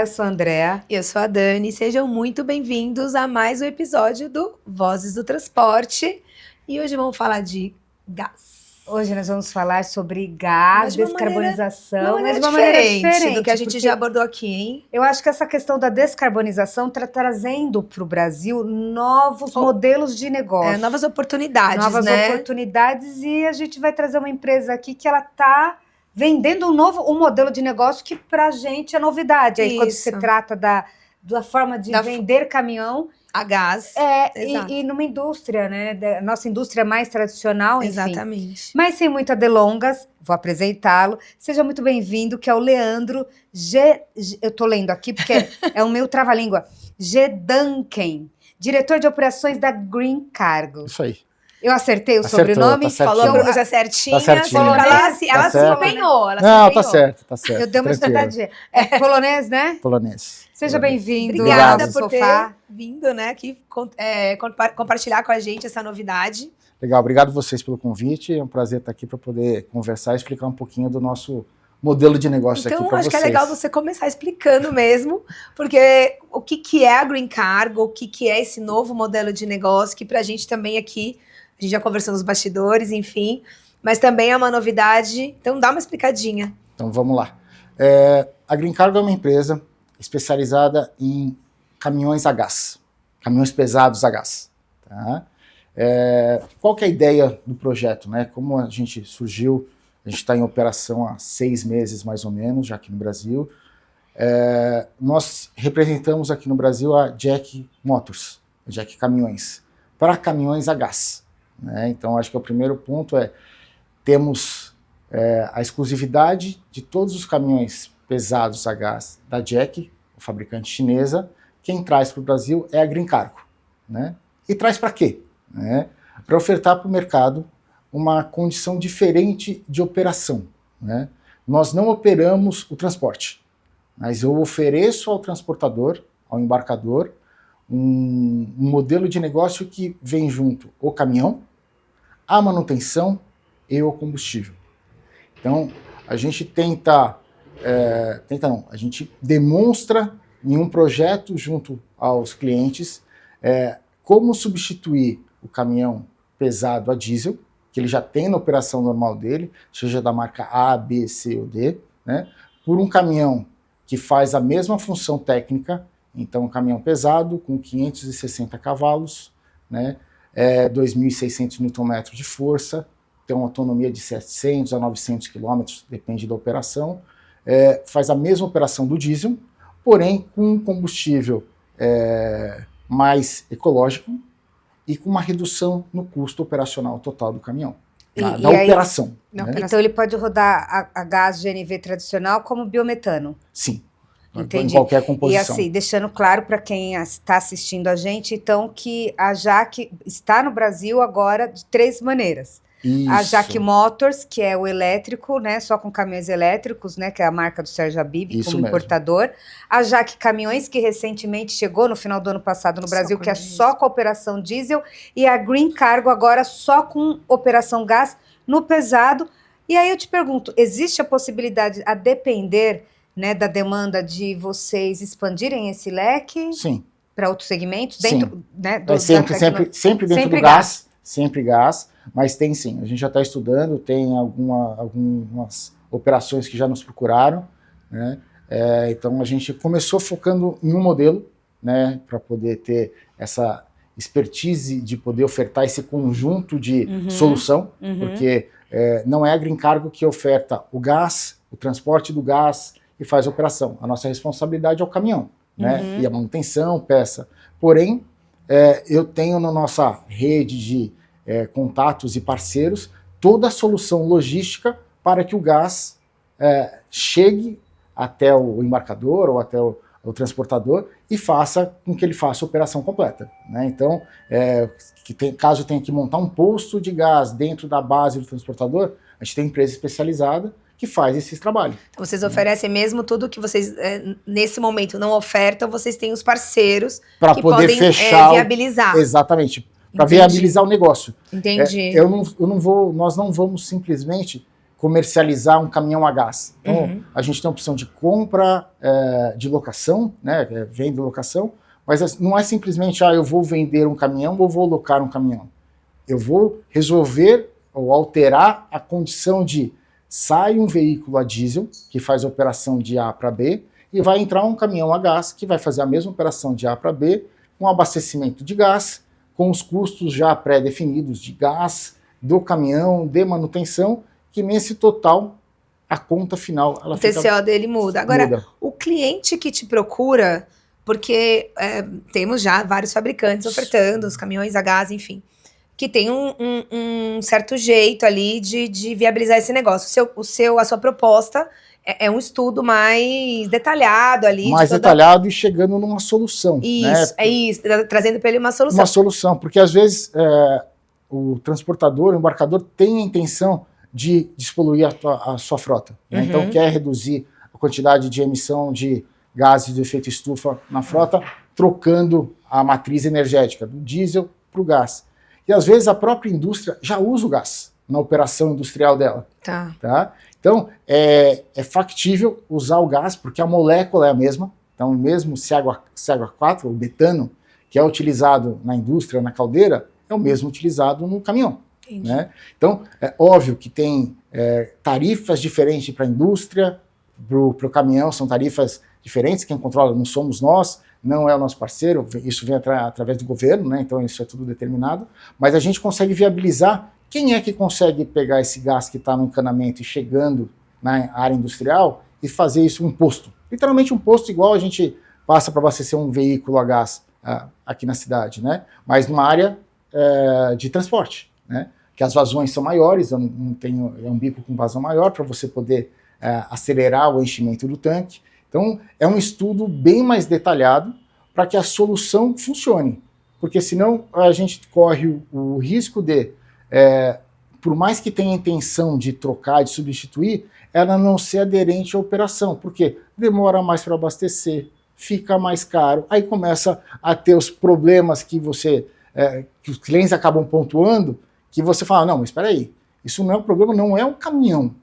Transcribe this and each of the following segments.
Olá, eu sou a Andrea. Eu sou a Dani, sejam muito bem-vindos a mais um episódio do Vozes do Transporte. E hoje vamos falar de gás. Hoje nós vamos falar sobre gás, descarbonização, mas de uma maneira diferente do que a gente já abordou aqui, hein? Eu acho que essa questão da descarbonização está trazendo para o Brasil novos modelos de negócio. Novas oportunidades, Novas oportunidades, e a gente vai trazer uma empresa aqui que ela está vendendo um modelo de negócio que para a gente é novidade. Aí quando se trata da forma de vender caminhão a gás. E numa indústria, né? Nossa indústria mais tradicional, enfim. Exatamente. Mas sem muitas delongas, vou apresentá-lo. Seja muito bem-vindo, que é o Leandro eu tô lendo aqui porque é o meu trava-língua. Gedanken, diretor de operações da Green Cargo. Isso aí. Eu acertei o sobrenome? Tá falou a pronúncia certinha. Tá certinho. Ela se empenhou. Não, tá certo, tá certo. Eu dei uma estudadinha. É polonês, né? Polonês. Seja bem-vindo. Obrigada por ter vindo, né, aqui compartilhar com a gente essa novidade. Legal, obrigado vocês pelo convite. É um prazer estar aqui para poder conversar e explicar um pouquinho do nosso modelo de negócio aqui para vocês. Então, acho que é legal você começar explicando mesmo, porque o que é a Green Cargo, o que é esse novo modelo de negócio, que para a gente também aqui, a gente já conversou nos bastidores, enfim, mas também é uma novidade. Então, dá uma explicadinha. Então, vamos lá. A Green Cargo é uma empresa especializada em caminhões a gás, caminhões pesados a gás. Tá? Qual que é a ideia do projeto? Né? Como a gente surgiu, a gente está em operação há 6 meses mais ou menos, já aqui no Brasil. Nós representamos aqui no Brasil a Jack Motors, a Jack Caminhões, para caminhões a gás. Né? Então, acho que o primeiro ponto temos a exclusividade de todos os caminhões pesados a gás da Jack, o fabricante chinesa. Quem traz para o Brasil é a Green Cargo. Né? E traz para quê? Né? Para ofertar para o mercado uma condição diferente de operação. Né? Nós não operamos o transporte, mas eu ofereço ao transportador, ao embarcador, um modelo de negócio que vem junto o caminhão, a manutenção e o combustível. Então, a gente a gente demonstra em um projeto junto aos clientes como substituir o caminhão pesado a diesel, que ele já tem na operação normal dele, seja da marca A, B, C ou D, né, por um caminhão que faz a mesma função técnica. Então, um caminhão pesado com 560 cavalos, né, 2.600 Nm de força, tem uma autonomia de 700 a 900 km, depende da operação, faz a mesma operação do diesel, porém com um combustível mais ecológico e com uma redução no custo operacional total do caminhão, da operação. Né? Então ele pode rodar a gás GNV tradicional como biometano? Sim. Entendi. Em qualquer composição. E assim, deixando claro para quem está assistindo a gente, então, que a Jack está no Brasil agora de 3 maneiras. Isso. A Jack Motors, que é o elétrico, né, só com caminhões elétricos, né, que é a marca do Sérgio Habib, Isso como mesmo. Importador. A Jack Caminhões, que recentemente chegou no final do ano passado no Brasil, que é só com operação diesel. E a Green Cargo agora só com operação gás no pesado. E aí eu te pergunto, existe a possibilidade, a depender, né, da demanda, de vocês expandirem esse leque? Sim. Para outros segmentos? Sim. Dentro, né, sempre dentro do gás. Sempre gás, mas tem sim. A gente já está estudando, tem algumas operações que já nos procuraram, né? Então a gente começou focando em um modelo, né, para poder ter essa expertise de poder ofertar esse conjunto de solução, porque não é a Green Cargo que oferta o gás, o transporte do gás e faz a operação. A nossa responsabilidade é o caminhão, né? E a manutenção, peça. Porém, eu tenho na nossa rede de contatos e parceiros toda a solução logística para que o gás chegue até o embarcador ou até o transportador e faça com que ele faça a operação completa. Né? Então, caso tenha que montar um posto de gás dentro da base do transportador, a gente tem empresa especializada que faz esses trabalhos. Então, vocês oferecem mesmo tudo que vocês, nesse momento, não ofertam, vocês têm os parceiros pra que poder podem fechar viabilizar. Exatamente, para viabilizar o negócio. Entendi. Nós não vamos simplesmente comercializar um caminhão a gás. Então, a gente tem a opção de compra, de locação, né, venda e locação, mas não é simplesmente, eu vou vender um caminhão ou vou locar um caminhão. Eu vou resolver ou alterar a condição de sai um veículo a diesel, que faz a operação de A para B, e vai entrar um caminhão a gás, que vai fazer a mesma operação de A para B, com abastecimento de gás, com os custos já pré-definidos de gás, do caminhão, de manutenção, que nesse total, a conta final, ela o TCO dele muda. Agora, o cliente que te procura, porque temos já vários fabricantes ofertando os caminhões a gás, enfim, que tem um certo jeito ali de viabilizar esse negócio. A sua proposta é um estudo mais detalhado ali. Mais detalhado e chegando numa solução. Isso, né? é isso, trazendo para ele uma solução. Uma solução, porque às vezes o transportador, o embarcador tem a intenção de despoluir a sua frota. Né? Então quer reduzir a quantidade de emissão de gases de efeito estufa na frota, trocando a matriz energética do diesel para o gás. E às vezes a própria indústria já usa o gás na operação industrial dela. Tá? Então é factível usar o gás, porque a molécula é a mesma. Então mesmo CH4, o betano, que é utilizado na indústria, na caldeira, é o mesmo utilizado no caminhão. Né? Então, é óbvio que tem tarifas diferentes para a indústria, para o caminhão, são tarifas diferentes, quem controla não somos nós, não é o nosso parceiro, isso vem através do governo, né? Então isso é tudo determinado, mas a gente consegue viabilizar quem é que consegue pegar esse gás que está no encanamento e chegando na área industrial e fazer isso um posto. Literalmente um posto igual a gente passa para abastecer um veículo a gás aqui na cidade, né? Mas numa área de transporte, né? Que as vazões são maiores, é um bico com vazão maior para você poder acelerar o enchimento do tanque. Então, é um estudo bem mais detalhado para que a solução funcione, porque senão a gente corre o risco de, por mais que tenha a intenção de trocar, de substituir, ela não ser aderente à operação, porque demora mais para abastecer, fica mais caro, aí começa a ter os problemas que que os clientes acabam pontuando, que você fala, não, mas espera aí, isso não é um problema, não é um caminhão,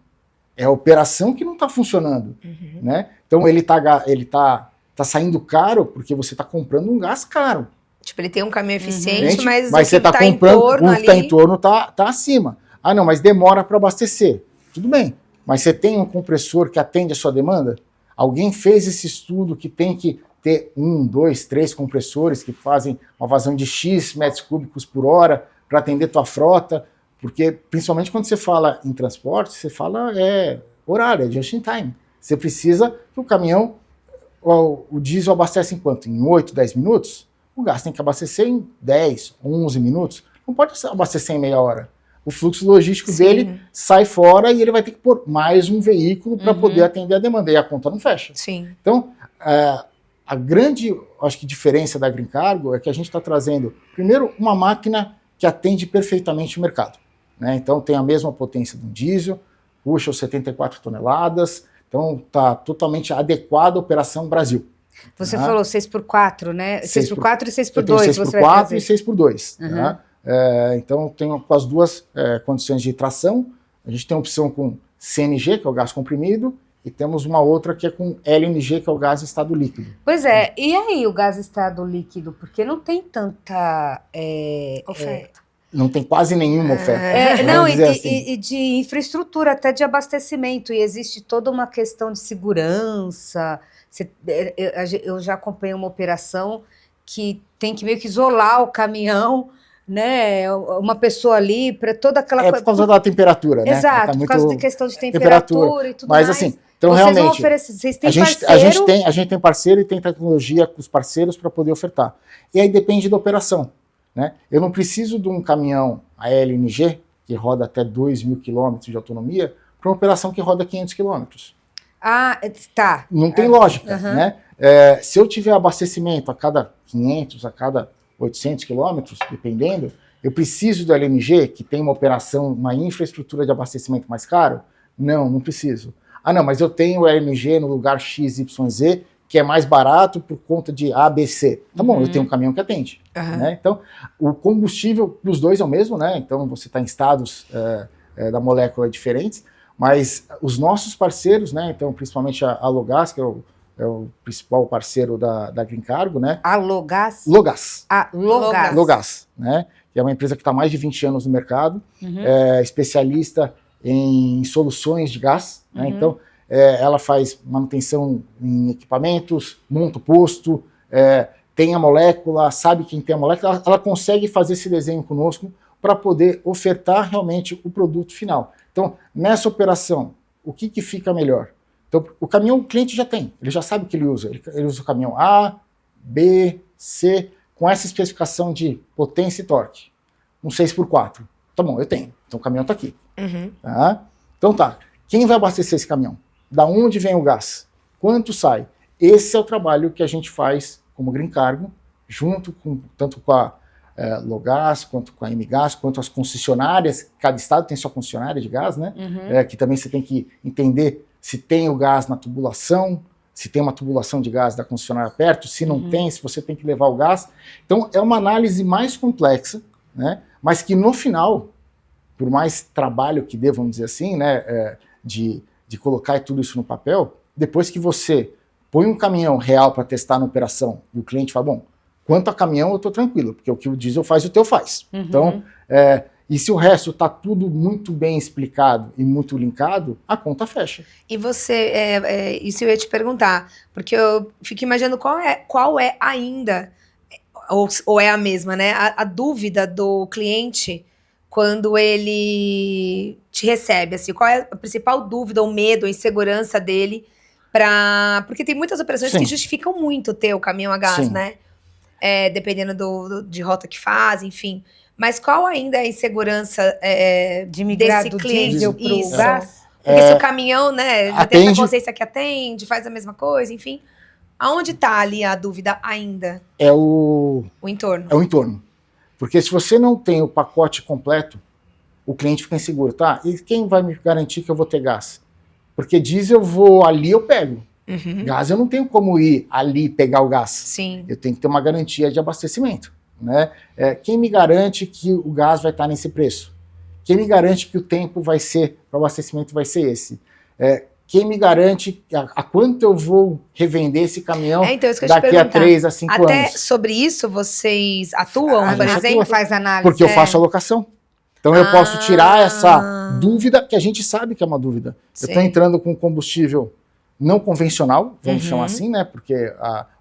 é a operação que não está funcionando, né? Então ele tá saindo caro porque você está comprando um gás caro. Tipo, ele tem um caminhão eficiente, mas você está comprando, o que está em torno tá acima. Ah, não, mas demora para abastecer. Tudo bem, mas você tem um compressor que atende a sua demanda? Alguém fez esse estudo que tem que ter 1, 2, 3 compressores que fazem uma vazão de X metros cúbicos por hora para atender tua frota? Porque, principalmente quando você fala em transporte, você fala horário, é just in time. Você precisa que o caminhão, o diesel abastece em quanto? Em 8, 10 minutos? O gás tem que abastecer em 10, 11 minutos. Não pode abastecer em meia hora. O fluxo logístico dele sai fora e ele vai ter que pôr mais um veículo para poder atender a demanda. E a conta não fecha. Sim. Então, a grande, acho que, diferença da Green Cargo é que a gente está trazendo, primeiro, uma máquina que atende perfeitamente o mercado. Né? Então tem a mesma potência do diesel, puxa os 74 toneladas, então está totalmente adequada à operação Brasil. Você falou 6x4, né? 6x4 e 6x2. Eu tenho 6x4 e 6x2. Tá? Então tenho com as duas condições de tração. A gente tem a opção com CNG, que é o gás comprimido, e temos uma outra que é com LNG, que é o gás em estado líquido. Pois é, e aí o gás em estado líquido? Porque não tem tanta oferta. Não tem quase nenhuma oferta. E de infraestrutura, até de abastecimento. E existe toda uma questão de segurança. Eu já acompanhei uma operação que tem que meio que isolar o caminhão, né? Uma pessoa ali, para toda aquela coisa. Por causa da temperatura, né? Exato, por causa da questão de temperatura e tudo mais. Mas assim, então realmente, vocês têm parceiro? A gente tem parceiro e tem tecnologia com os parceiros para poder ofertar. E aí depende da operação. Né? Eu não preciso de um caminhão a LNG, que roda até 2.000 km de autonomia, para uma operação que roda 500 km. Ah, tá. Não tem lógica. Né? Se eu tiver abastecimento a cada 500, a cada 800 km, dependendo, eu preciso do LNG, que tem uma operação, uma infraestrutura de abastecimento mais caro? Não preciso. Ah, não, mas eu tenho o LNG no lugar XYZ, que é mais barato por conta de ABC. Tá bom, eu tenho um caminhão que atende. Né? Então, o combustível dos dois é o mesmo, né? Então você está em estados da molécula diferentes, Mas os nossos parceiros, né, então principalmente a Logás, que é o principal parceiro da Green Cargo, né? A Logás? Logás. A Logás. Logás, né? Que é uma empresa que está há mais de 20 anos no mercado, é especialista em soluções de gás, né? Então ela faz manutenção em equipamentos, monta o posto, tem a molécula, sabe quem tem a molécula, ela consegue fazer esse desenho conosco para poder ofertar realmente o produto final. Então, nessa operação, o que fica melhor? Então, o caminhão o cliente já tem, ele já sabe o que ele usa. Ele usa o caminhão A, B, C, com essa especificação de potência e torque. Um 6x4. Tá bom, eu tenho. Então o caminhão está aqui. Tá? Então tá. Quem vai abastecer esse caminhão? Da onde vem o gás? Quanto sai? Esse é o trabalho que a gente faz como Green Cargo, junto com tanto com a Logás, quanto com a MGás, quanto as concessionárias. Cada estado tem sua concessionária de gás, né? Que também você tem que entender se tem o gás na tubulação, se tem uma tubulação de gás da concessionária perto, se não tem, se você tem que levar o gás. Então é uma análise mais complexa, né? Mas que no final, por mais trabalho que dê, vamos dizer assim, né, de colocar tudo isso no papel, depois que você põe um caminhão real para testar na operação e o cliente fala, bom, quanto a caminhão eu estou tranquilo, porque o que o diesel faz, o teu faz. Então, e se o resto está tudo muito bem explicado e muito linkado, a conta fecha. E você, isso eu ia te perguntar, porque eu fico imaginando qual é ainda, ou é a mesma, né? A dúvida do cliente quando ele te recebe, assim, qual é a principal dúvida, ou medo, ou insegurança dele porque tem muitas operações que justificam muito ter o caminhão a gás, né? Dependendo de rota que faz, enfim. Mas qual ainda é a insegurança de migrar desse do cliente? diesel pro gás? Porque se o caminhão, né, já tem essa consciência que atende, faz a mesma coisa, enfim. Aonde está ali a dúvida ainda? É o entorno. É o entorno. Porque se você não tem o pacote completo, o cliente fica inseguro, tá? E quem vai me garantir que eu vou ter gás? Porque diesel eu vou ali, eu pego. Gás eu não tenho como ir ali e pegar o gás. Sim. Eu tenho que ter uma garantia de abastecimento, né? Quem me garante que o gás vai estar nesse preço? Quem me garante que o tempo vai ser, para o abastecimento vai ser esse? Quem me garante a quanto eu vou revender esse caminhão então, isso que daqui a 3 a 5 anos? Até sobre isso vocês atuam, por exemplo? Faz análise. Porque eu faço alocação. Então eu posso tirar essa dúvida, que a gente sabe que é uma dúvida. Eu estou entrando com combustível não convencional, vamos chamar assim, né? Porque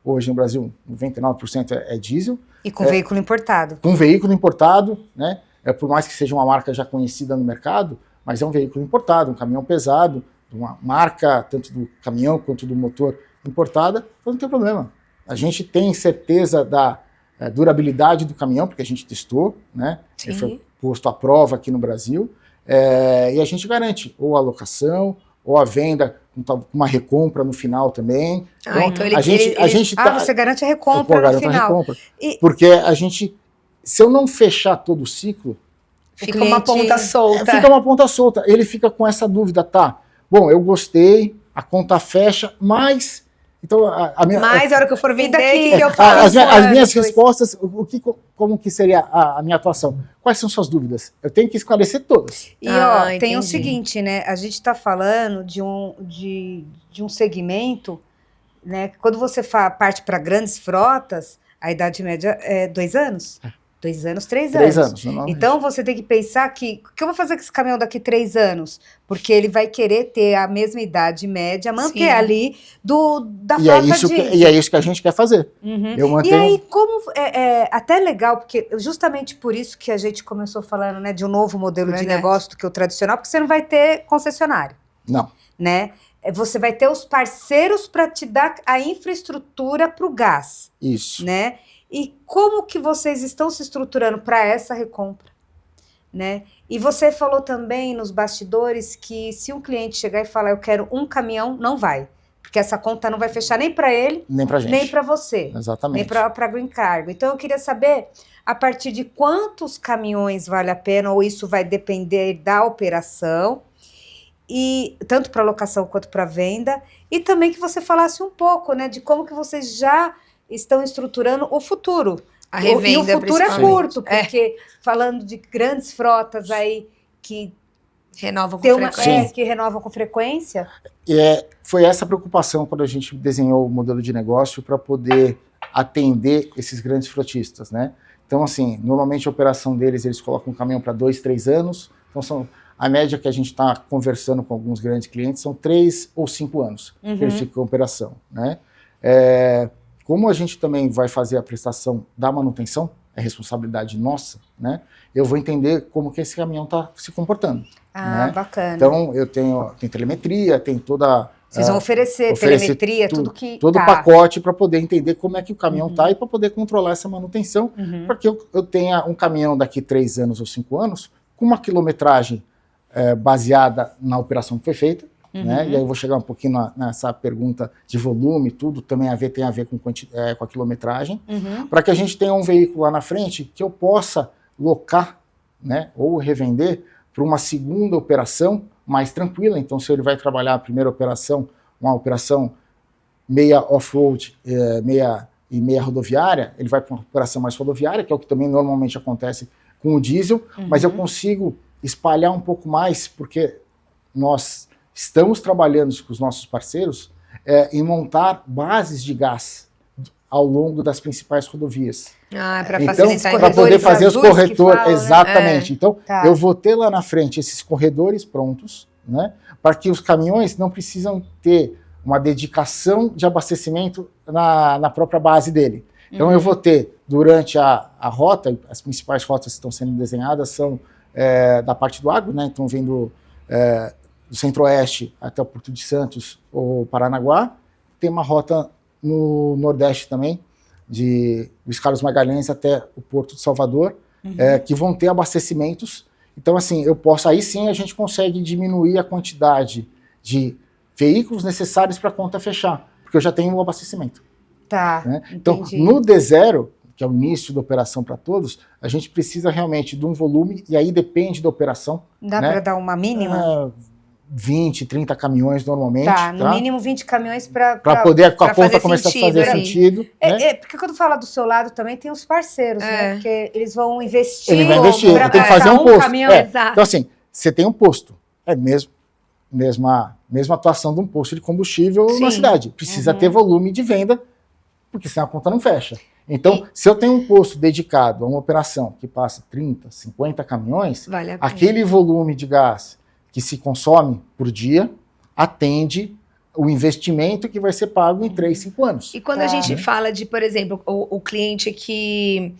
hoje no Brasil 99% é diesel. E com veículo importado. Com veículo importado, né? Por mais que seja uma marca já conhecida no mercado, mas é um veículo importado, um caminhão pesado, uma marca tanto do caminhão quanto do motor importada, não tem problema. A gente tem certeza da durabilidade do caminhão, porque a gente testou, né? Ele foi posto à prova aqui no Brasil, e a gente garante ou a locação, ou a venda com uma recompra no final também. Você garante a recompra no final. Porque a gente, se eu não fechar todo o ciclo, fica uma ponta solta. Fica uma ponta solta. Ele fica com essa dúvida, tá? Bom, eu gostei, a conta fecha, mas... Então, mas a hora que eu for vender, que eu faço? As minhas respostas, como que seria a minha atuação? Quais são suas dúvidas? Eu tenho que esclarecer todas. E tem o seguinte, né? A gente está falando de um segmento, né? Quando você parte para grandes frotas, a idade média é 2 anos. 2 anos, 3 anos. 3 anos, normalmente. Então você tem que pensar que o que eu vou fazer com esse caminhão daqui 3 anos? Porque ele vai querer ter a mesma idade média, manter ali da frota diesel. E é isso que a gente quer fazer. Eu mantenho... E aí, como até legal, porque justamente por isso que a gente começou falando, né, de um novo modelo de negócio do que o tradicional, porque você não vai ter concessionário. Não. Né? Você vai ter os parceiros para te dar a infraestrutura para o gás. Isso. Né? E como que vocês estão se estruturando para essa recompra, né? E você falou também nos bastidores que se um cliente chegar e falar eu quero um caminhão, não vai. Porque essa conta não vai fechar nem para ele, nem para gente. Nem para você. Exatamente. Nem para a Green Cargo. Então eu queria saber a partir de quantos caminhões vale a pena, ou isso vai depender da operação, e tanto para locação quanto para venda, e também que você falasse um pouco, né, de como que vocês já estão estruturando o futuro. A revenda, e o futuro é curto, porque falando de grandes frotas aí que Renovam com Ter uma, frequência. que renovam com frequência? Foi essa a preocupação quando a gente desenhou o modelo de negócio para poder atender esses grandes frotistas, né? Então, assim, normalmente a operação deles, eles colocam um caminhão para 2, 3 anos. Então, a média que a gente está conversando com alguns grandes clientes são 3 ou 5 anos que eles ficam em operação, né? Como a gente também vai fazer a prestação da manutenção, é responsabilidade nossa, né? Eu vou entender como que esse caminhão está se comportando. Ah, né? bacana. Então, tem telemetria, tem toda... Vocês vão oferecer telemetria, tudo que todo o pacote para poder entender como é que o caminhão está e para poder controlar essa manutenção, para que eu tenha um caminhão daqui 3 anos ou 5 anos com uma quilometragem baseada na operação que foi feita, né? E aí eu vou chegar um pouquinho nessa pergunta de volume, tudo também tem a ver com a quilometragem, para que a gente tenha um veículo lá na frente que eu possa locar, né, ou revender para uma segunda operação mais tranquila. Então, se ele vai trabalhar a primeira operação, uma operação meia off-road, meia rodoviária, ele vai para uma operação mais rodoviária, que é o que também normalmente acontece com o diesel, mas eu consigo espalhar um pouco mais, porque nós estamos trabalhando com os nossos parceiros em montar bases de gás ao longo das principais rodovias. Para facilitar, então, para poder fazer os corredores, exatamente. Né? Então, eu vou ter lá na frente esses corredores prontos, né, para que os caminhões não precisam ter uma dedicação de abastecimento na própria base dele. Então, eu vou ter, durante a rota, as principais rotas que estão sendo desenhadas são da parte do agro, né, então vem do Centro-Oeste até o Porto de Santos ou Paranaguá. Tem uma rota no Nordeste também, de Luiz Carlos Magalhães até o Porto de Salvador, que vão ter abastecimentos. Então, assim, aí sim a gente consegue diminuir a quantidade de veículos necessários para a conta fechar, porque eu já tenho o abastecimento. Tá, né? Então, no D0, que é o início da operação para todos, a gente precisa realmente de um volume, e aí depende da operação. Dá para dar uma mínima? 20, 30 caminhões normalmente. No mínimo 20 caminhões para poder a conta começar a fazer sentido. Né? Porque quando fala do seu lado também tem os parceiros, né? Porque eles vão investir. Ele vai investir, ele tem que fazer um posto. Então, assim, você tem um posto, mesma atuação de um posto de combustível na cidade. Precisa ter volume de venda, porque senão a conta não fecha. Então, se eu tenho um posto dedicado a uma operação que passa 30, 50 caminhões, aquele volume de gás que se consome por dia atende o investimento que vai ser pago em 3, 5 anos. E quando a gente fala de, por exemplo, o cliente que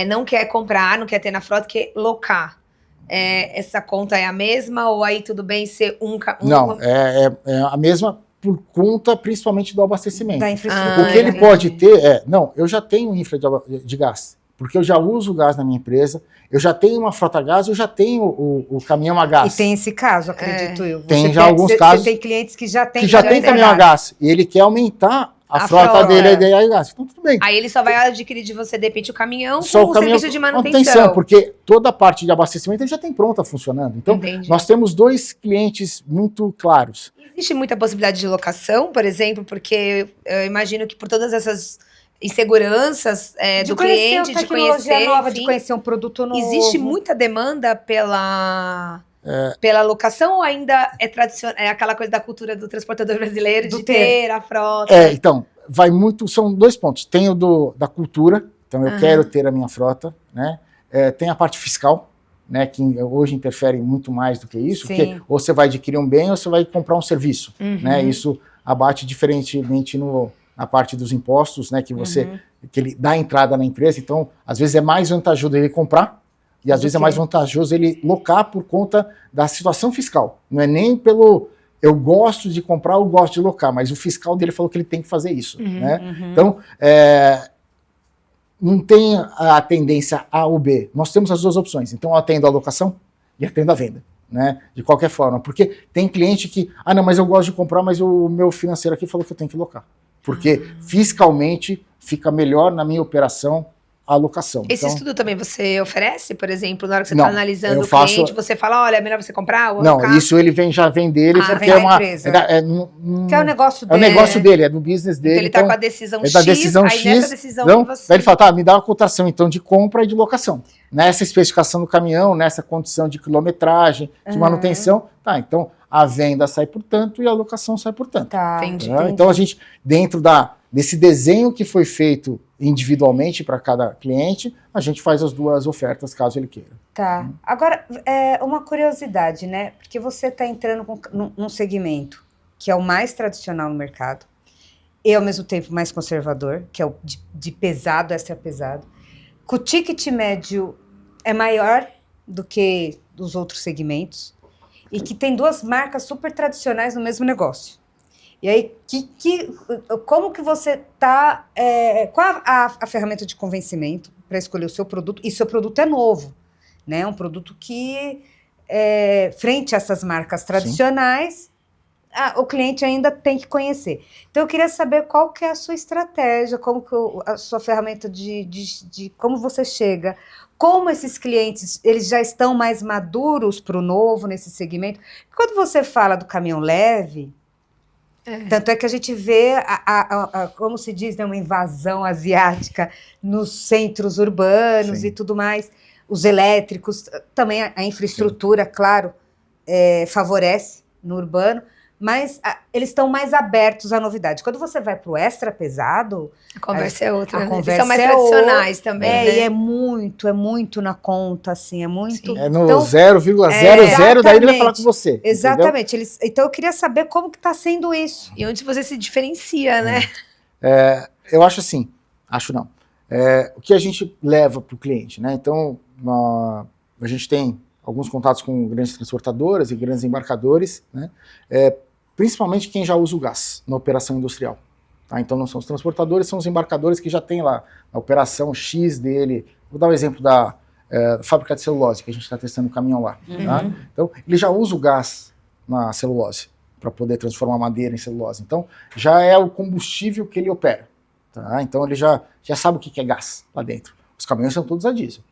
não quer comprar, não quer ter na frota, quer locar, essa conta é a mesma ou aí tudo bem ser Não, é a mesma por conta principalmente do abastecimento. Da infraestrutura. O que ele pode ter eu já tenho infra de gás, porque eu já uso gás na minha empresa, eu já tenho uma frota a gás, eu já tenho o caminhão a gás. E tem esse caso, acredito eu. Tem já alguns casos. Você tem clientes que já tem caminhão a gás, e ele quer aumentar a frota dele a gás. Então, tudo bem. Aí ele só vai adquirir de você, de repente, o caminhão com o serviço de manutenção. Porque toda a parte de abastecimento ele já tem pronta funcionando. Então, nós temos 2 clientes muito claros. Existe muita possibilidade de locação, por exemplo, porque eu imagino que por todas essas inseguranças do cliente, de conhecer nova, de conhecer um produto novo. Existe muita demanda pela locação ou ainda é tradicional, é aquela coisa da cultura do transportador brasileiro de ter a frota? Então, são 2 pontos. Tem o da cultura, então eu quero ter a minha frota, né? Tem a parte fiscal, né, que hoje interfere muito mais do que isso, porque ou você vai adquirir um bem ou você vai comprar um serviço, né? Isso abate diferentemente na parte dos impostos, né, que ele dá entrada na empresa. Então, às vezes é mais vantajoso ele comprar e às vezes é mais vantajoso ele locar por conta da situação fiscal. Não é nem pelo eu gosto de comprar ou gosto de locar, mas o fiscal dele falou que ele tem que fazer isso, né? Então, não tem a tendência A ou B. Nós temos as 2 opções. Então, eu atendo a locação e atendo a venda, né? De qualquer forma. Porque tem cliente que, não, mas eu gosto de comprar, mas o meu financeiro aqui falou que eu tenho que locar. Porque fiscalmente fica melhor na minha operação a alocação. Esse então, estudo também você oferece, por exemplo, na hora que você Não, está analisando eu o faço- cliente, você fala, olha, é melhor você comprar ou não, alocar? isso ele já vem dele, Ah, porque vem é da uma... empresa. É Que é o negócio o dele. negócio dele, é do business dele. Então ele tá com a decisão é X, da decisão aí X, nessa decisão então, que você... daí ele fala, tá, me dá uma cotação então de compra e de locação. Nessa especificação do caminhão, nessa condição de quilometragem, de manutenção, tá, então a venda sai por tanto e a locação sai por tanto. Tá, Entendi. Tá? Então a gente, dentro desse desenho que foi feito individualmente para cada cliente, a gente faz as duas ofertas, caso ele queira. Tá. Agora, uma curiosidade, né? Porque você está entrando num segmento que é o mais tradicional no mercado e, ao mesmo tempo, mais conservador, que é o de pesado, extra pesado. Que o ticket médio é maior do que os outros segmentos e que tem duas marcas super tradicionais no mesmo negócio. E aí, como que você está... qual a ferramenta de convencimento para escolher o seu produto? E seu produto é novo, né? Um produto que, frente a essas marcas tradicionais, o cliente ainda tem que conhecer. Então, eu queria saber qual que é a sua estratégia, como que a sua ferramenta de como você chega, como esses clientes eles já estão mais maduros para o novo nesse segmento. Quando você fala do caminhão leve... Tanto é que a gente vê, como se diz, né, uma invasão asiática nos centros urbanos e tudo mais. Os elétricos, também a infraestrutura, claro, favorece no urbano, mas eles estão mais abertos à novidade. Quando você vai para o extra pesado... A conversa é outra, a né? conversa Eles são mais é tradicionais também, né? E é muito na conta, assim, é muito... Sim. É no Então, 0,00, daí ele vai falar com você. Exatamente. Então eu queria saber como que está sendo isso. E onde você se diferencia, né? Eu acho assim, acho não. O que a gente leva para o cliente, né? Então, a gente tem alguns contatos com grandes transportadoras e grandes embarcadores, né? Principalmente quem já usa o gás na operação industrial. Tá? Então não são os transportadores, são os embarcadores que já tem lá a operação X dele. Vou dar um exemplo da fábrica de celulose, que a gente está testando o caminhão lá. Tá? Então ele já usa o gás na celulose para poder transformar madeira em celulose. Então já é o combustível que ele opera. Tá? Então ele já sabe o que é gás lá dentro. Os caminhões são todos a diesel,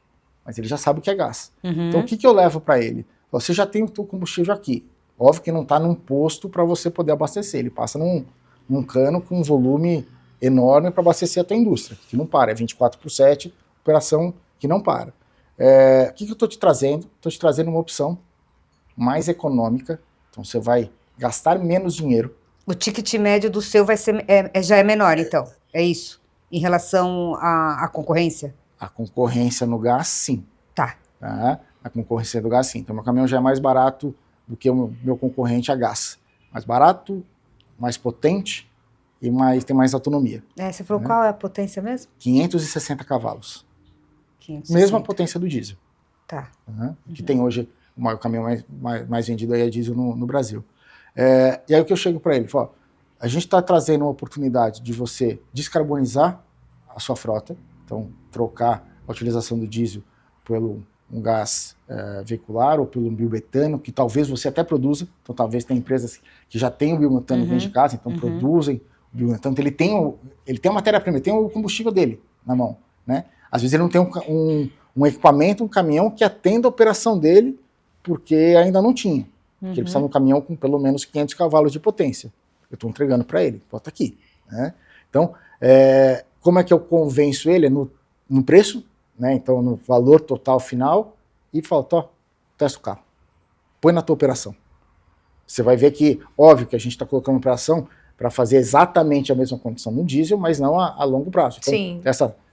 mas ele já sabe o que é gás. Então o que eu levo para ele? Você já tem o teu combustível aqui. Óbvio que não está num posto para você poder abastecer. Ele passa num cano com um volume enorme para abastecer a tua indústria, que não para. É 24/7, operação que não para. O que eu estou te trazendo? Estou te trazendo uma opção mais econômica. Então você vai gastar menos dinheiro. O ticket médio do seu vai ser, já é menor, então? É isso? Em relação à concorrência? A concorrência no gás, sim. Tá. A concorrência do gás, sim. Então meu caminhão já é mais barato do que o meu concorrente a gás. Mais barato, mais potente e tem mais autonomia. Você falou qual é a potência mesmo? 560 cavalos. 560. Mesma potência do diesel. Tá. Que tem hoje, o caminhão mais vendido aí é diesel no Brasil. E aí o que eu chego para ele, falo, a gente está trazendo uma oportunidade de você descarbonizar a sua frota, então trocar a utilização do diesel pelo um gás veicular ou pelo biometano, que talvez você até produza. Então talvez tem empresas que já têm o biometano dentro de casa, então produzem o biometano. Então, ele tem a matéria-prima, ele tem o combustível dele na mão, né? Às vezes ele não tem um equipamento, um caminhão que atenda a operação dele, porque ainda não tinha. Porque ele precisa de um caminhão com pelo menos 500 cavalos de potência. Eu estou entregando para ele, bota aqui, né? Então, como é que eu convenço ele? No preço, né? Então, no valor total final, e falo, testa o carro, põe na tua operação. Você vai ver que, óbvio que a gente está colocando operação para fazer exatamente a mesma condição no diesel, mas não a longo prazo. Então, Sim.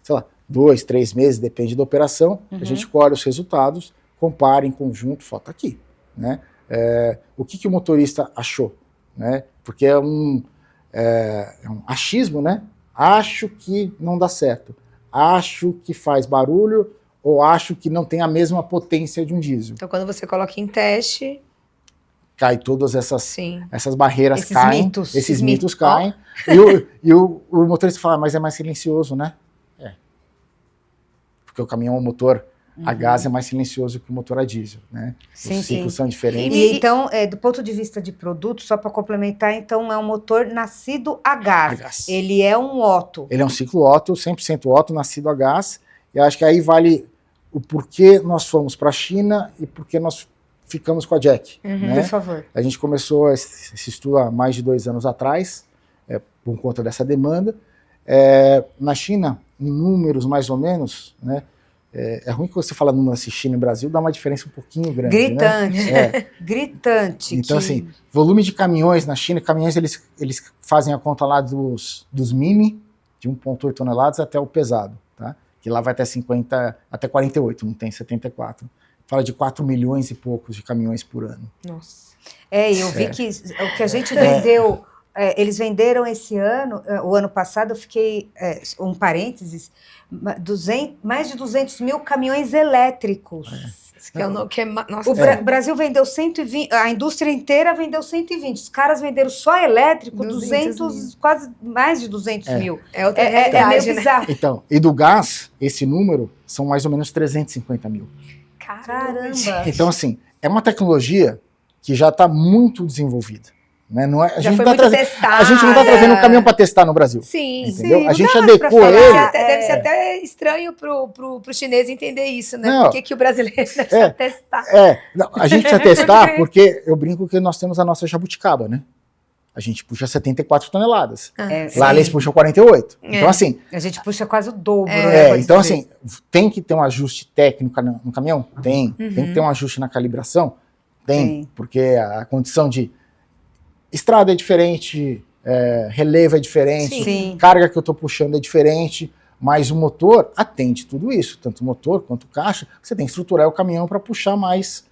sei lá, 2, 3 meses, depende da operação, a gente colhe os resultados, compara em conjunto, falta aqui, né? O que o motorista achou, né? Porque é um achismo, né? Acho que não dá certo, acho que faz barulho ou acho que não tem a mesma potência de um diesel. Então, quando você coloca em teste... Cai todas essas barreiras, esses caem, mitos. esses mitos caem, e o motorista fala, mas é mais silencioso, né? Porque o caminhão, o motor a gás é mais silencioso que o motor a diesel, né? Sim, os ciclos são diferentes. E então, do ponto de vista de produto, só para complementar, então é um motor nascido a gás. A gás. Ele é um Otto. Ele é um ciclo Otto, 100% Otto, nascido a gás, E acho que aí vale o porquê nós fomos para a China e porquê nós ficamos com a Jack. Né? Por favor. A gente começou esse estudo há mais de 2 anos atrás, por conta dessa demanda. Na China, em números mais ou menos, né? É ruim que você fala número assim, China e Brasil, dá uma diferença um pouquinho grande. Gritante. Né? Gritante. Então, assim, volume de caminhões na China, caminhões eles fazem a conta lá dos mini, de 1,8 toneladas até o pesado, tá? Que lá vai até 50, até 48, não tem 74. Fala de 4 milhões e poucos de caminhões por ano. Nossa. Eu vi que o que a gente vendeu, eles venderam esse ano, o ano passado, eu fiquei, um parênteses, mais de 200 mil caminhões elétricos. Nossa, O Brasil vendeu 120, a indústria inteira vendeu 120, os caras venderam só elétrico 200 quase mais de 200 mil. Outra meio realidade, né? bizarro. Então, e do gás, esse número são mais ou menos 350 mil. Caramba! Então, assim, é uma tecnologia que já está muito desenvolvida. Né? Não é, Já foi muito testada. A gente não está trazendo um caminhão para testar no Brasil. Sim, entendeu? sim, A gente não dá mais pra adequou falar. ele. Deve ser até estranho pro chinês entender isso, né? Não. Por que o brasileiro deve testar? Não, a gente precisa testar porque eu brinco que nós temos a nossa jabuticaba, né? A gente puxa 74 toneladas. Lá eles puxam 48. Então, assim... A gente puxa quase o dobro, né? Então, assim, tem que ter um ajuste técnico no caminhão? Tem. Tem que ter um ajuste na calibração? Tem. Porque a condição de estrada é diferente, relevo é diferente, Sim. carga que eu estou puxando é diferente, mas o motor atende tudo isso, tanto o motor quanto o caixa. Você tem que estruturar o caminhão para puxar mais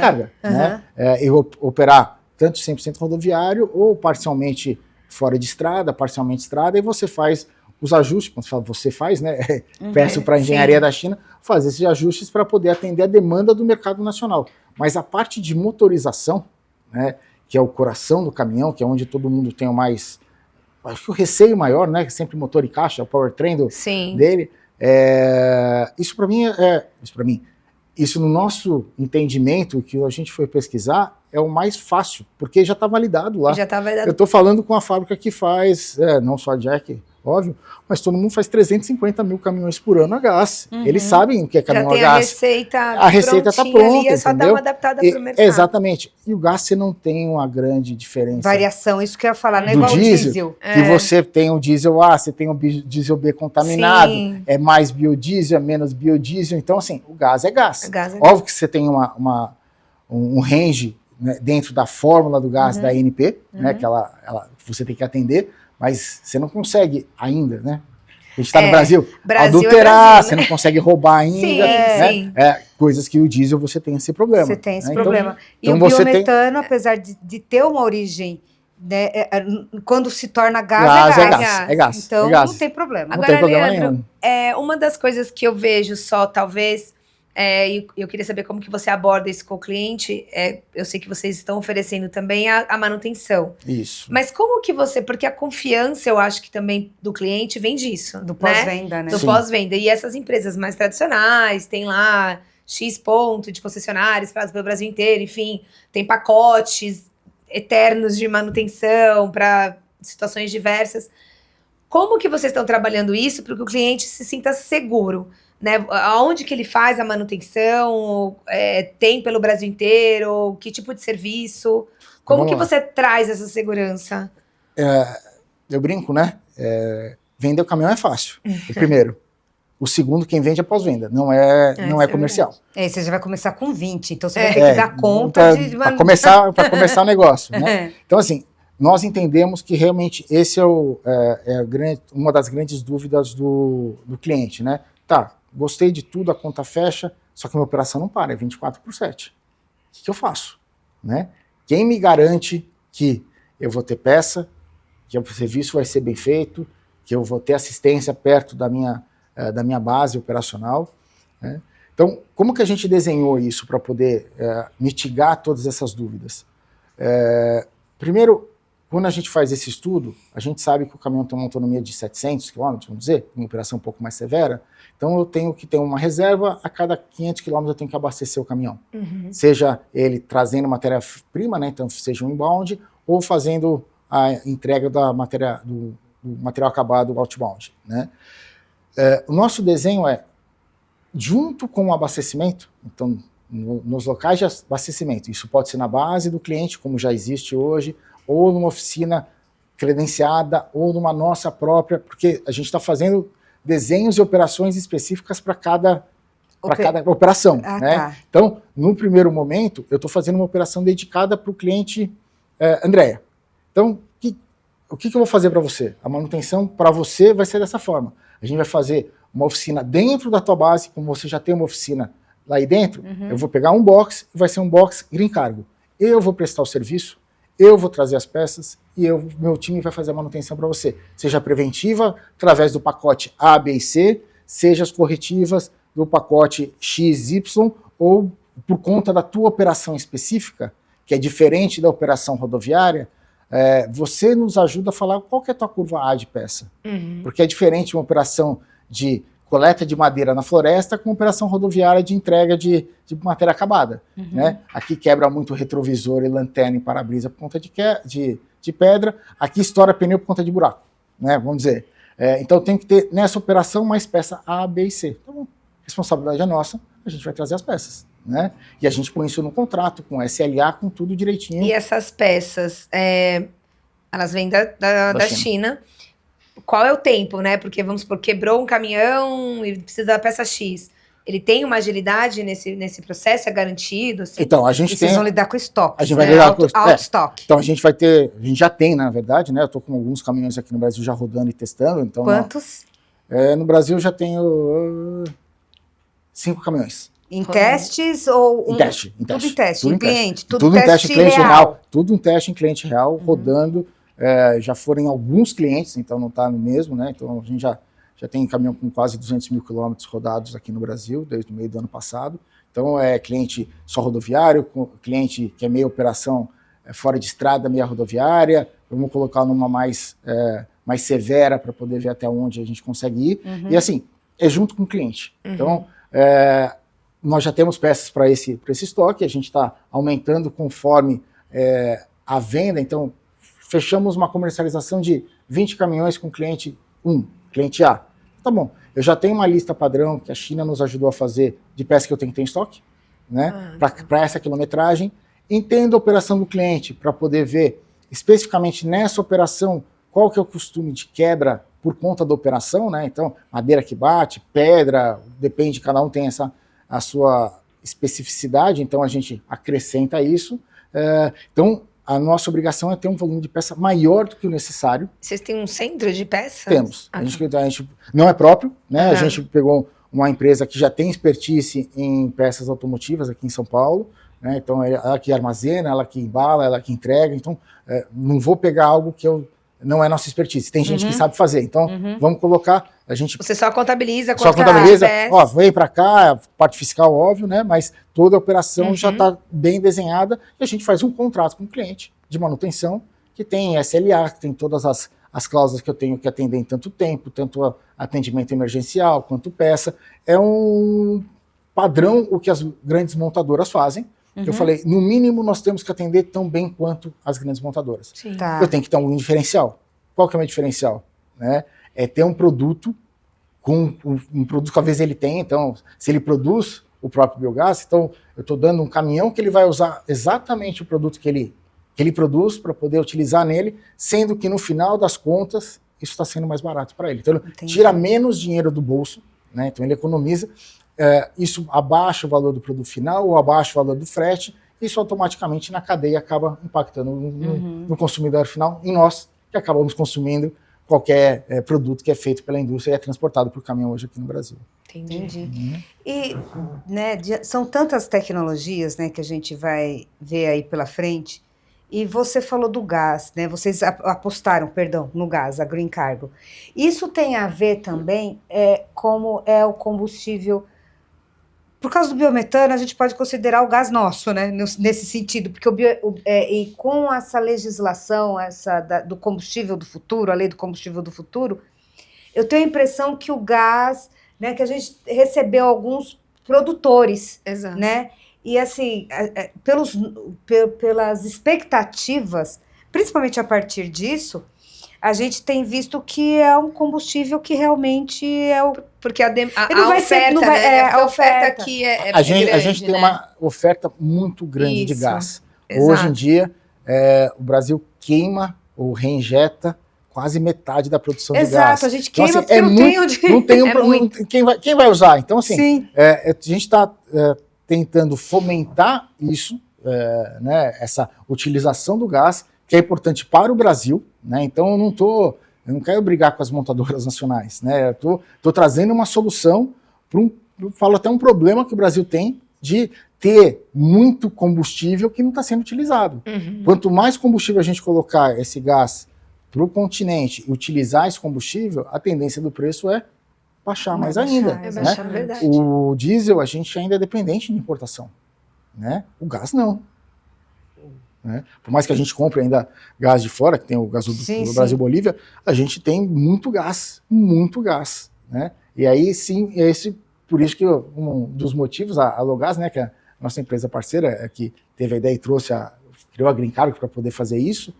carga. Né? E operar tanto 100% rodoviário ou parcialmente fora de estrada, parcialmente estrada, e você faz os ajustes, quando você faz, né? Peço para a engenharia da China fazer esses ajustes para poder atender a demanda do mercado nacional. Mas a parte de motorização, né, que é o coração do caminhão, que é onde todo mundo tem o mais, acho que o receio maior, né, que sempre motor e caixa, o powertrain dele, isso no nosso entendimento, que a gente foi pesquisar, é o mais fácil, porque já está validado lá. Já tá validado. Eu estou falando com a fábrica que faz, não só a Jack, óbvio, mas todo mundo faz 350 mil caminhões por ano a gás. Eles sabem o que é caminhão a gás. A receita está pronta, só dá uma adaptada para o mercado. Exatamente. E o gás você não tem uma grande diferença. Variação, isso que eu ia falar, não é do igual diesel. o diesel. Que você tem o diesel A, você tem o diesel B contaminado, Sim. é mais biodiesel, é menos biodiesel. Então, assim, o gás é gás. Óbvio que você tem um range, né, dentro da fórmula do gás da ANP, né, que você tem que atender, mas você não consegue ainda, né? A gente está no Brasil adulterar, você não consegue roubar ainda, Sim. Coisas que o diesel você tem esse problema. Você tem esse né? problema. Então E o biometano, apesar de ter uma origem, né, quando se torna gás, é gás. Então não tem problema. Agora, Leandro, uma das coisas que eu vejo só, talvez, e eu queria saber como que você aborda isso com o cliente, eu sei que vocês estão oferecendo também a manutenção. Isso. Mas como que porque a confiança, eu acho que também do cliente vem disso. Do pós-venda, né? Do pós-venda. E essas empresas mais tradicionais, tem lá X ponto de concessionários espalhados pelo Brasil inteiro, enfim, tem pacotes eternos de manutenção para situações diversas. Como que vocês estão trabalhando isso para que o cliente se sinta seguro? Né? Aonde que ele faz a manutenção? Tem pelo Brasil inteiro? Que tipo de serviço? Como que você traz essa segurança? Eu brinco, né? Vender o caminhão é fácil, o primeiro. O segundo, quem vende é pós-venda, não é comercial. Você já vai começar com 20, então você vai ter que dar conta para começar o negócio. Né? Então, assim, nós entendemos que realmente esse uma das grandes dúvidas do cliente, né? Tá, gostei de tudo, a conta fecha, só que a minha operação não para, é 24/7. O que eu faço? Né? Quem me garante que eu vou ter peça, que o serviço vai ser bem feito, que eu vou ter assistência perto da minha base operacional? Né? Então, como que a gente desenhou isso para poder mitigar todas essas dúvidas? Primeiro, quando a gente faz esse estudo, a gente sabe que o caminhão tem uma autonomia de 700 km, vamos dizer, uma operação um pouco mais severa, então eu tenho que ter uma reserva, a cada 500 km eu tenho que abastecer o caminhão. Seja ele trazendo matéria-prima, né, então seja um inbound, ou fazendo a entrega do material acabado outbound. Né? O nosso desenho é, junto com o abastecimento, então, nos locais de abastecimento, isso pode ser na base do cliente, como já existe hoje, ou numa oficina credenciada, ou numa nossa própria, porque a gente está fazendo desenhos e operações específicas para cada operação. Né? Tá. Então, no primeiro momento, eu estou fazendo uma operação dedicada para o cliente Andréa. Então, o que eu vou fazer para você? A manutenção para você vai ser dessa forma. A gente vai fazer uma oficina dentro da tua base, como você já tem uma oficina lá aí dentro, eu vou pegar um box e vai ser um box Green Cargo. Eu vou prestar o serviço, eu vou trazer as peças e meu time vai fazer a manutenção para você. Seja preventiva, através do pacote A, B e C, seja as corretivas do pacote X, Y, ou por conta da tua operação específica, que é diferente da operação rodoviária, você nos ajuda a falar qual que é a tua curva A de peça. Porque é diferente uma operação de coleta de madeira na floresta com operação rodoviária de entrega de matéria acabada. Né? Aqui quebra muito retrovisor e lanterna e para-brisa por conta de pedra, aqui estoura pneu por conta de buraco, né? Vamos dizer. Então tem que ter nessa operação mais peça A, B e C. Então, responsabilidade é nossa, a gente vai trazer as peças. Né? E a gente põe isso no contrato, com SLA, com tudo direitinho. E essas peças, elas vêm da China. Qual é o tempo, né? Porque, vamos supor, quebrou um caminhão e precisa da peça X. Ele tem uma agilidade nesse processo? É garantido? Assim? Então, a gente Vocês vão lidar com estoque. A gente vai lidar com auto-stock. Então, a gente já tem, na verdade, né? Eu tô com alguns caminhões aqui no Brasil já rodando e testando. Então, Quantos? No Brasil eu já tenho 5 caminhões. Em testes ou... Em teste. Tudo em teste, em cliente. Tudo em teste em cliente real. Tudo em teste em cliente real, rodando. Já foram em alguns clientes, então não está no mesmo, né? Então a gente já tem caminhão com quase 200 mil quilômetros rodados aqui no Brasil, desde o meio do ano passado. Então é cliente só rodoviário, cliente que é meia operação fora de estrada, meia rodoviária. Vamos colocar numa mais severa para poder ver até onde a gente consegue ir. E assim, é junto com o cliente. Então, nós já temos peças para esse estoque, a gente está aumentando conforme a venda. Então, fechamos uma comercialização de 20 caminhões com cliente cliente A. Tá bom, eu já tenho uma lista padrão que a China nos ajudou a fazer de peças que eu tenho que ter em estoque, né? Para essa quilometragem. Entendo a operação do cliente para poder ver especificamente nessa operação qual que é o costume de quebra por conta da operação, né? Então, madeira que bate, pedra, depende, cada um tem a sua especificidade, então a gente acrescenta isso. Então, a nossa obrigação é ter um volume de peça maior do que o necessário. Vocês têm um centro de peças? Temos. A gente não é próprio, né? A gente pegou uma empresa que já tem expertise em peças automotivas aqui em São Paulo, né? Então, ela que armazena, ela que embala, ela que entrega. Então, não vou pegar algo que não é nossa expertise. Tem gente que sabe fazer. Então, vamos colocar... Você só contabiliza ó, vem para cá, parte fiscal, óbvio, né? Mas toda a operação já está bem desenhada e a gente faz um contrato com o cliente de manutenção que tem SLA, que tem todas as cláusulas que eu tenho que atender em tanto tempo, tanto atendimento emergencial quanto peça. É um padrão o que as grandes montadoras fazem. Eu falei, no mínimo nós temos que atender tão bem quanto as grandes montadoras. Tá. Eu tenho que ter um diferencial. Qual que é o meu diferencial? Né? É ter um produto um produto que às vezes ele tem. Então, se ele produz o próprio biogás, então eu estou dando um caminhão que ele vai usar exatamente o produto que ele produz para poder utilizar nele, sendo que no final das contas isso está sendo mais barato para ele. Então ele tira menos dinheiro do bolso, né? Então ele economiza. Isso abaixa o valor do produto final ou abaixa o valor do frete. Isso automaticamente na cadeia acaba impactando no consumidor final, em nós que acabamos consumindo qualquer produto que é feito pela indústria e é transportado por caminhão hoje aqui no Brasil. Entendi. E né, são tantas tecnologias, né, que a gente vai ver aí pela frente. E você falou do gás, né? Vocês apostaram, no gás, a Green Cargo. Isso tem a ver também como é o combustível. Por causa do biometano, a gente pode considerar o gás nosso, né? Nesse sentido, porque e com essa legislação, do combustível do futuro, a lei do combustível do futuro, eu tenho a impressão que o gás, né, que a gente recebeu alguns produtores, né? E assim, pelas expectativas, principalmente a partir disso, a gente tem visto que é um combustível que realmente é o... Porque a Ele vai oferta, ser, não vai, né? a a oferta oferta aqui é A gente grande, tem né? uma oferta muito grande de Isso, gás. exato. Hoje em dia, o Brasil queima ou reinjeta quase metade da produção de gás. Exato, a gente queima assim, porque não tem onde... Não tem É muito. quem vai usar? Então, assim, Sim. a gente está tentando fomentar isso, né, essa utilização do gás, que é importante para o Brasil, né? Então eu não quero brigar com as montadoras nacionais, né? Eu tô trazendo uma solução para eu falo até um problema que o Brasil tem de ter muito combustível que não está sendo utilizado. Uhum. Quanto mais combustível a gente colocar esse gás para o continente e utilizar esse combustível, a tendência do preço é baixar mais ainda. É né? baixar, verdade. O diesel, a gente ainda é dependente de importação. Né? O gás, não. Né? Por mais que a gente compre ainda gás de fora, que tem o gasoduto do Brasil-Bolívia, a gente tem muito gás. Né? E aí, sim, por isso que um dos motivos, a Logás, né, que é a nossa empresa parceira, que teve a ideia e criou a Green Cargo para poder fazer isso.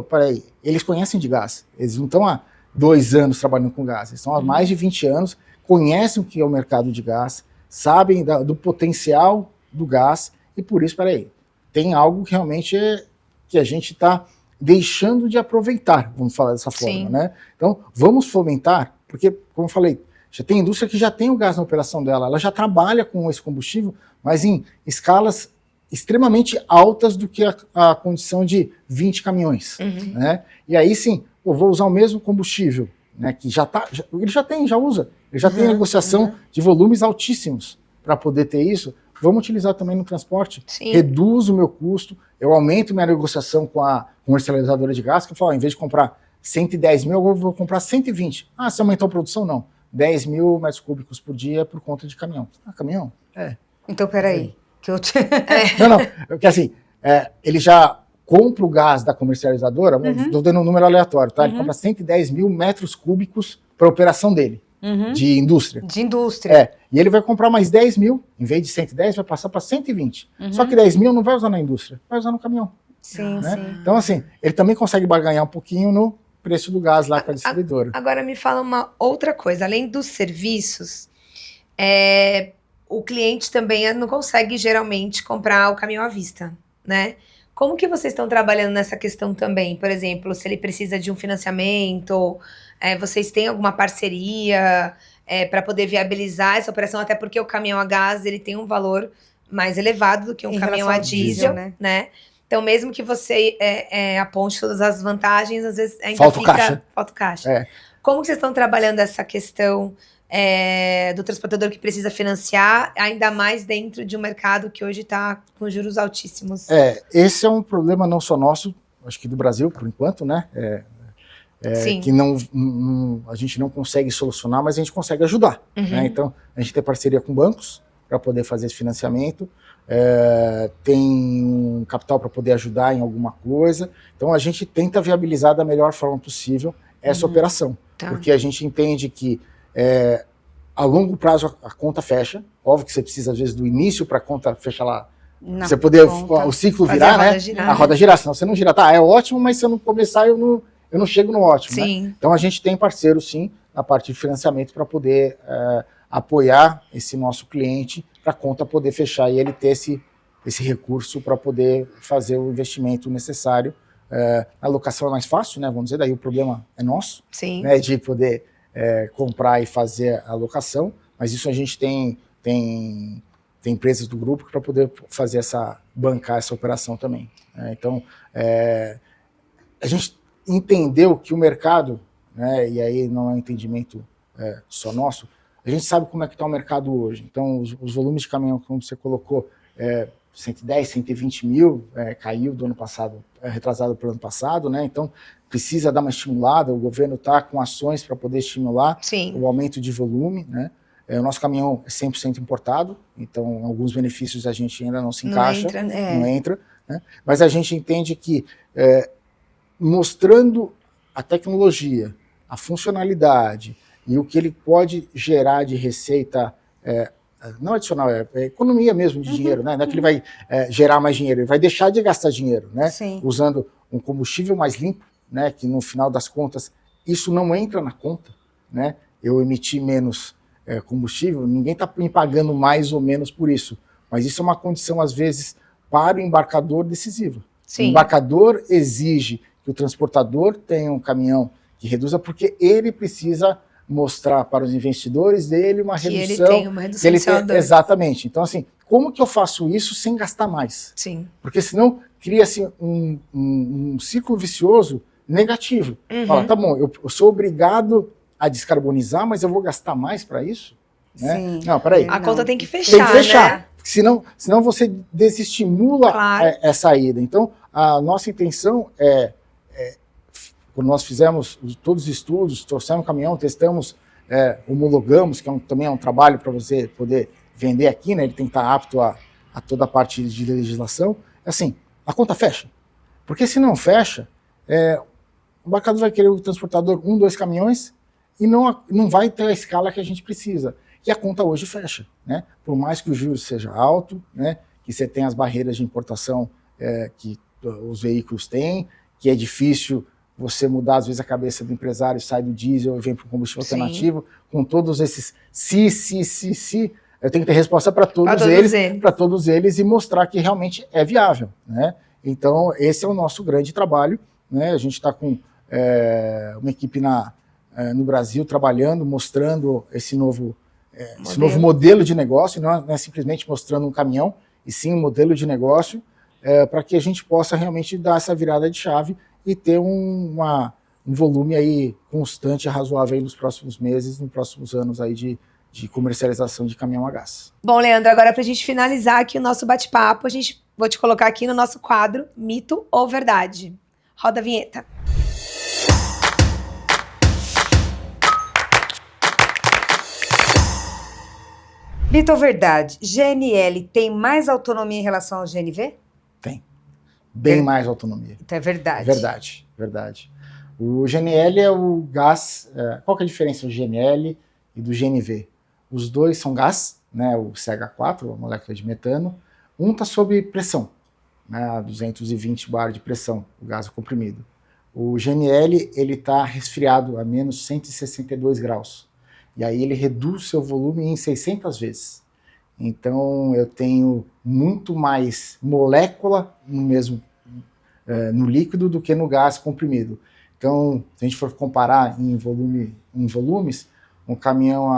Peraí, eles conhecem de gás. Eles não estão há 2 anos trabalhando com gás. Eles estão há mais de 20 anos, conhecem o que é o mercado de gás, sabem do potencial do gás, e por isso, tem algo que realmente que a gente está deixando de aproveitar, vamos falar dessa forma, né? Então, vamos fomentar, porque, como eu falei, já tem indústria que já tem o gás na operação dela, ela já trabalha com esse combustível, mas em escalas extremamente altas do que a condição de 20 caminhões. Né? E aí sim, vou usar o mesmo combustível, né, que ele já usa, ele já tem negociação de volumes altíssimos para poder ter isso. Vamos utilizar também no transporte, reduz o meu custo, eu aumento minha negociação com a comercializadora de gás, que eu falo, em vez de comprar 110 mil, eu vou comprar 120. Ah, se aumentou a produção? Não. 10 mil metros cúbicos por dia por conta de caminhão. Ah, caminhão? Então, peraí. Não, porque assim, ele já compra o gás da comercializadora, estou dando um número aleatório, tá? Ele compra 110 mil metros cúbicos para a operação dele, de indústria. De indústria. E ele vai comprar mais 10 mil, em vez de 110, vai passar para 120. Só que 10 mil não vai usar na indústria, vai usar no caminhão. Sim. Então, assim, ele também consegue barganhar um pouquinho no preço do gás lá com a distribuidora. Agora me fala uma outra coisa, além dos serviços, o cliente também não consegue geralmente comprar o caminhão à vista, né? Como que vocês estão trabalhando nessa questão também? Por exemplo, se ele precisa de um financiamento, vocês têm alguma parceria para poder viabilizar essa operação? Até porque o caminhão a gás ele tem um valor mais elevado do que um caminhão a diesel, né? Então, mesmo que você aponte todas as vantagens, às vezes ainda falta caixa. Como que vocês estão trabalhando essa questão do transportador que precisa financiar, ainda mais dentro de um mercado que hoje está com juros altíssimos? Esse é um problema não só nosso, acho que do Brasil, por enquanto, né? Que a gente não consegue solucionar, mas a gente consegue ajudar. Né? Então, a gente tem parceria com bancos para poder fazer esse financiamento, tem um capital para poder ajudar em alguma coisa. Então, a gente tenta viabilizar da melhor forma possível essa operação, porque a gente entende que a longo prazo a conta fecha. Óbvio que você precisa, às vezes, do início para a conta fechar lá. Você poder o ciclo virar, né? A roda girar. Senão você não gira. Tá, é ótimo, mas se eu não começar, eu não chego no ótimo. Né? Então a gente tem parceiro, sim, na parte de financiamento para poder apoiar esse nosso cliente para a conta poder fechar e ele ter esse recurso para poder fazer o investimento necessário. A locação é mais fácil, né? Vamos dizer, daí o problema é nosso, né? De poder comprar e fazer a locação, mas isso a gente tem empresas do grupo para poder bancar essa operação também. Então, a gente entendeu que o mercado, né, e aí não é um entendimento só nosso, a gente sabe como é que está o mercado hoje. Então, os volumes de caminhão, como você colocou, 110, 120 mil, caiu do ano passado, retrasado pelo ano passado, né? Então, precisa dar uma estimulada, o governo está com ações para poder estimular o aumento de volume, né? O nosso caminhão é 100% importado, então alguns benefícios a gente ainda não se encaixa, não entra, né? Mas a gente entende que mostrando a tecnologia, a funcionalidade e o que ele pode gerar de receita, não adicional, economia mesmo de dinheiro, né? Não é que ele vai gerar mais dinheiro, ele vai deixar de gastar dinheiro, né? Usando um combustível mais limpo, né, que no final das contas isso não entra na conta, né, eu emiti menos combustível, ninguém está me pagando mais ou menos por isso, mas isso é uma condição, às vezes, para o embarcador decisiva. Sim. O embarcador exige que o transportador tenha um caminhão que reduza, porque ele precisa mostrar para os investidores dele uma redução. Ele tem uma redução de CO2. Exatamente. Então, assim, como que eu faço isso sem gastar mais? Sim. Porque senão cria-se um ciclo vicioso negativo. Fala, tá bom, eu sou obrigado a descarbonizar, mas eu vou gastar mais para isso? Né? Sim. Não, peraí. A conta tem que fechar, tem que fechar, né? Senão você desestimula essa ida. Então, a nossa intenção quando nós fizemos todos os estudos, trouxemos o caminhão, testamos, homologamos, que também é um trabalho para você poder vender aqui, né? Ele tem que estar apto a toda a parte de legislação. Assim, a conta fecha. Porque se não fecha, o embarcador vai querer o transportador 1, 2 caminhões e não vai ter a escala que a gente precisa. E a conta hoje fecha, né? Por mais que o juros seja alto, né? Que você tem as barreiras de importação que os veículos têm, que é difícil você mudar, às vezes, a cabeça do empresário, sai do diesel e vem para o combustível alternativo, com todos esses se, eu tenho que ter resposta para todos eles e mostrar que realmente é viável, né? Então, esse é o nosso grande trabalho, né? A gente está com uma equipe no Brasil trabalhando, mostrando esse novo modelo de negócio, não é simplesmente mostrando um caminhão, e sim um modelo de negócio, para que a gente possa realmente dar essa virada de chave e ter um volume aí constante e razoável aí nos próximos meses, nos próximos anos aí de comercialização de caminhão a gás. Bom, Leandro, agora para a gente finalizar aqui o nosso bate-papo, vou te colocar aqui no nosso quadro Mito ou Verdade. Roda a vinheta. Mito ou verdade? GNL tem mais autonomia em relação ao GNV? Tem. Bem mais autonomia. Então é verdade. Verdade. O GNL é o gás. Qual que é a diferença do GNL e do GNV? Os dois são gás, né? O CH4, a molécula de metano. Um está sob pressão, né? 220 bar de pressão, o gás comprimido. O GNL ele está resfriado a menos 162 graus. E aí ele reduz seu volume em 600 vezes. Então eu tenho muito mais molécula no líquido do que no gás comprimido. Então, se a gente for comparar em volumes, um caminhão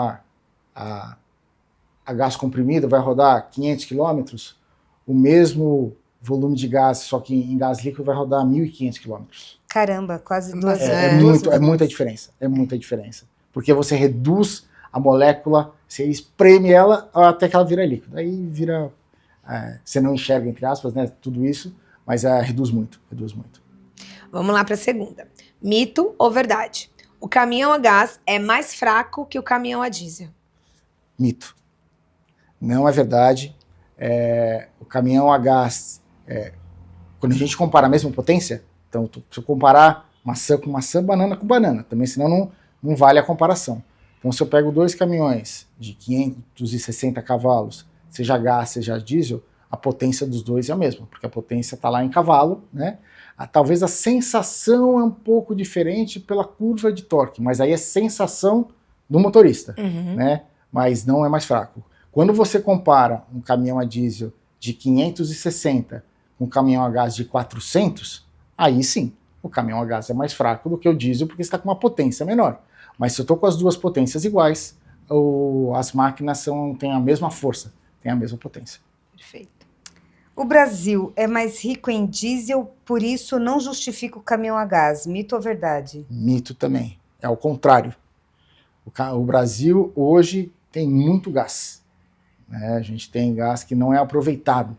a gás comprimido vai rodar 500 km, o mesmo volume de gás, só que em gás líquido vai rodar 1.500 km. Caramba, quase duas vezes. É muita diferença. Porque você reduz a molécula, você espreme ela até que ela vira líquido. Aí vira, você não enxerga, entre aspas, né, tudo isso, mas reduz muito. Vamos lá para a segunda. Mito ou verdade? O caminhão a gás é mais fraco que o caminhão a diesel? Mito. Não é verdade. O caminhão a gás, quando a gente compara a mesma potência, então se eu comparar maçã com maçã, banana com banana, também senão não vale a comparação. Então se eu pego 2 caminhões de 560 cavalos, seja gás, seja diesel, a potência dos dois é a mesma, porque a potência está lá em cavalo, né? Talvez a sensação é um pouco diferente pela curva de torque, mas aí é sensação do motorista, né? Mas não é mais fraco. Quando você compara um caminhão a diesel de 560 com um caminhão a gás de 400, aí sim, o caminhão a gás é mais fraco do que o diesel porque está com uma potência menor. Mas se eu estou com as duas potências iguais, as máquinas têm a mesma força, têm a mesma potência. Perfeito. O Brasil é mais rico em diesel, por isso não justifica o caminhão a gás. Mito ou verdade? Mito também. É o contrário. O Brasil hoje tem muito gás, né? A gente tem gás que não é aproveitado,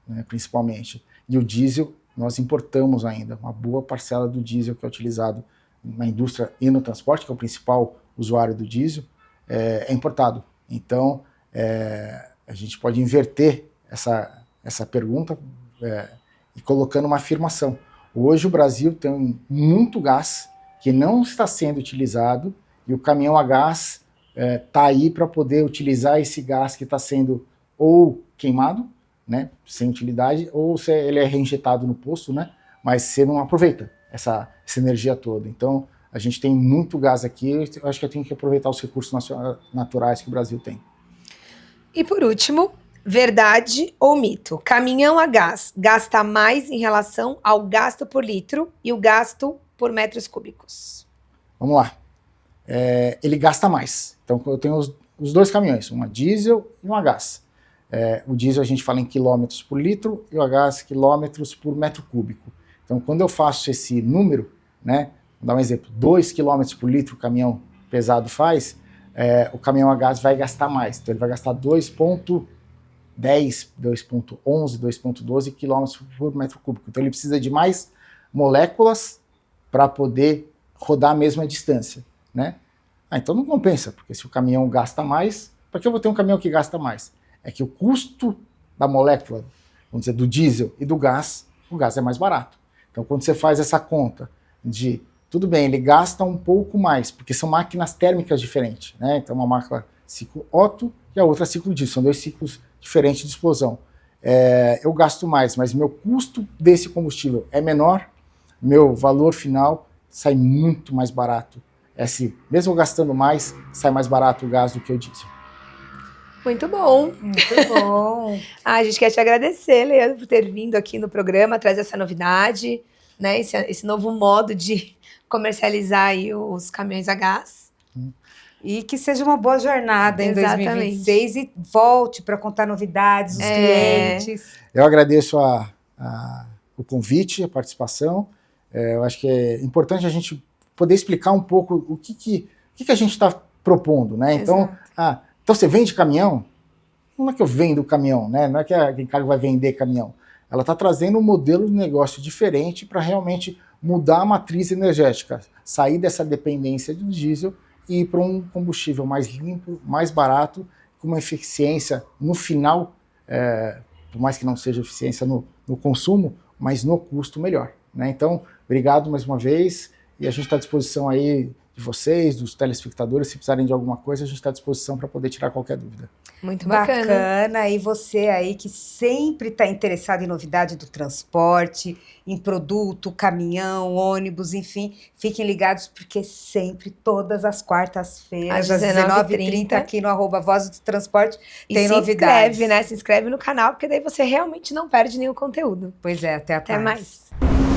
né, principalmente. E o diesel, nós importamos ainda. Uma boa parcela do diesel que é utilizado na indústria e no transporte, que é o principal usuário do diesel, é importado. Então, a gente pode inverter essa pergunta e colocando uma afirmação. Hoje o Brasil tem muito gás que não está sendo utilizado e o caminhão a gás está aí para poder utilizar esse gás que está sendo ou queimado, né, sem utilidade, ou ele é reinjetado no poço, né, mas você não aproveita. essa energia toda. Então, a gente tem muito gás aqui, eu acho que eu tenho que aproveitar os recursos naturais que o Brasil tem. E por último, verdade ou mito? Caminhão a gás gasta mais em relação ao gasto por litro e o gasto por metros cúbicos. Vamos lá. Ele gasta mais. Então, eu tenho os dois caminhões, uma diesel e uma gás. O diesel a gente fala em quilômetros por litro e o a gás quilômetros por metro cúbico. Então, quando eu faço esse número, né, vou dar um exemplo, 2 km por litro o caminhão pesado faz, o caminhão a gás vai gastar mais. Então, ele vai gastar 2,10, 2,11, 2,12 km por metro cúbico. Então, ele precisa de mais moléculas para poder rodar a mesma distância, né? Então, não compensa, porque se o caminhão gasta mais, para que eu vou ter um caminhão que gasta mais? É que o custo da molécula, vamos dizer, do diesel e do gás, o gás é mais barato. Então, quando você faz essa conta de, tudo bem, ele gasta um pouco mais, porque são máquinas térmicas diferentes, né? Então, uma máquina ciclo Otto e a outra ciclo diesel, são 2 ciclos diferentes de explosão. Eu gasto mais, mas meu custo desse combustível é menor, meu valor final sai muito mais barato. Mesmo gastando mais, sai mais barato o gás do que o diesel. Muito bom. Muito bom. A gente quer te agradecer, Leandro, por ter vindo aqui no programa, trazer essa novidade, né? Esse novo modo de comercializar aí os caminhões a gás. E que seja uma boa jornada em Exatamente. 2026 e volte para contar novidades, os clientes. Eu agradeço o convite, a participação. Eu acho que é importante a gente poder explicar um pouco o que a gente está propondo, né? Então, então você vende caminhão? Não é que eu vendo caminhão, né? Não é que a Green Cargo vai vender caminhão. Ela está trazendo um modelo de negócio diferente para realmente mudar a matriz energética, sair dessa dependência do diesel e ir para um combustível mais limpo, mais barato, com uma eficiência no final, por mais que não seja eficiência no consumo, mas no custo melhor, né? Então, obrigado mais uma vez e a gente está à disposição aí de vocês, dos telespectadores, se precisarem de alguma coisa, a gente está à disposição para poder tirar qualquer dúvida. Muito bacana. E você aí que sempre está interessado em novidade do transporte, em produto, caminhão, ônibus, enfim, fiquem ligados porque sempre, todas as quartas-feiras, às 19h30, aqui no @Voz do Transporte, tem novidades. Se inscreve no canal, porque daí você realmente não perde nenhum conteúdo. Pois é, até a Até mais. mais.